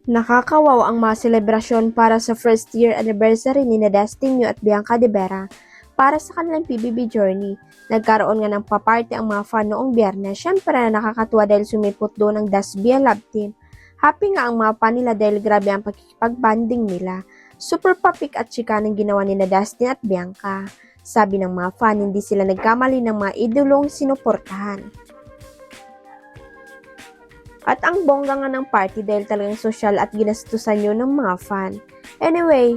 Nakakawaw ang mga selebrasyon para sa first year anniversary ni Dustin Yu at Bianca De Vera para sa kanilang PBB journey. Nagkaroon nga ng paparty ang mga fan noong Biyernes. Syempre na nakakatuwa dahil sumipot doon ang Dasbia Love Team. Happy nga ang mga fan nila dahil grabe ang pagkikipag-banding nila. Super papik at chika ng ginawa ni Dustin at Bianca. Sabi ng mga fan, hindi sila nagkamali ng mga idolong sinuportahan. At ang bongga nga ng party dahil talagang sosyal at ginastusan yun ng mga fan. Anyway,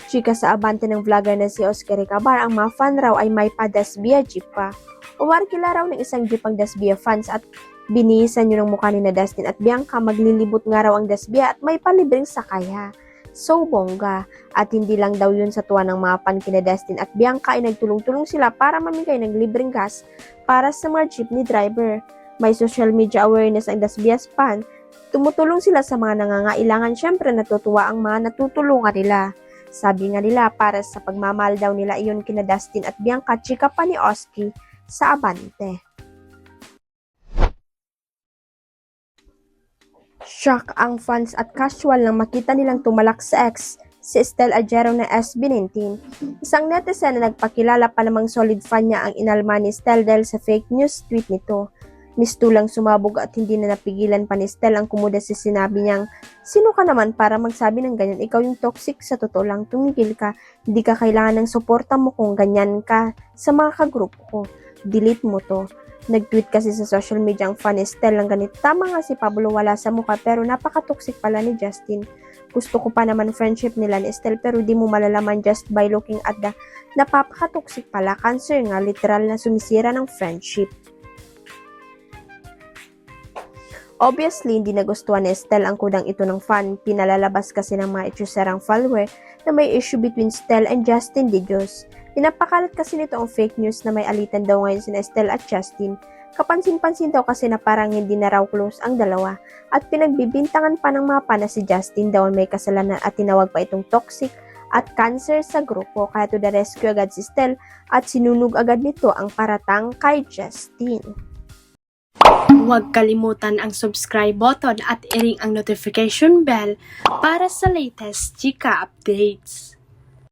chika sa abante ng vlogger na si Oscar Ricabar, ang mga fan raw ay may pa-Dasbia jeep pa. Umarkila raw ng isang jeep ang Dasbia fans at binihisan yun ng mukha ni na Dustin at Bianca. Maglilibot nga raw ang Dasbia at may palibreng sakaya. So bongga. At hindi lang daw yun sa tuwa ng mga fan kina Dustin at Bianca ay nagtulong-tulong sila para mamigay ng libreng gas para sa mga jeepney driver. May social media awareness ang Dasbia's fan. Tumutulong sila sa mga nangangailangan. Syempre natutuwa ang mga natutulungan nila. Sabi nga nila para sa pagmamahal daw nila iyon kina Dustin at Bianca, chika pa ni Oski sa abante. Shock ang fans at casual nang makita nilang tumalak sa ex si Estelle Ajero na SB19. Isang netizen na nagpakilala pa namang solid fan niya ang inalma ni Estelle dahil sa fake news tweet nito. Mistulang sumabog at hindi na napigilan pa ni Estelle ang kumuda sa sinabi niyang, "Sino ka naman para magsabi ng ganyan? Ikaw yung toxic, sa totoo lang tumigil ka. Hindi ka kailangan ng suporta mo kung ganyan ka sa mga kagrupo ko. Delete mo to." Nag-tweet kasi sa social media ang fan ni Estelle ng ganito, "Tama nga si Pablo, wala sa mukha pero napaka-toxic pala ni Justin. Gusto ko pa naman friendship nila ni Estelle pero di mo malalaman just by looking at the napaka-toxic pala. Cancer nga, literal na sumisira ng friendship." Obviously, hindi nagustuhan ni Estelle ang kudang ito ng fan. Pinalalabas kasi ng mga itsuserang follower na may issue between Estelle and Justin De Dios. Pinapakalat kasi nito ang fake news na may alitan daw ngayon sina Estelle at Justin. Kapansin-pansin daw kasi na parang hindi na raw close ang dalawa at pinagbibintangan pa ng mga fan na si Justin daw may kasalanan at tinawag pa itong toxic at cancer sa grupo. Kaya to the rescue agad si Estelle at sinunog agad nito ang paratang kay Justin. Huwag kalimutan ang subscribe button at i-ring ang notification bell para sa latest chika updates.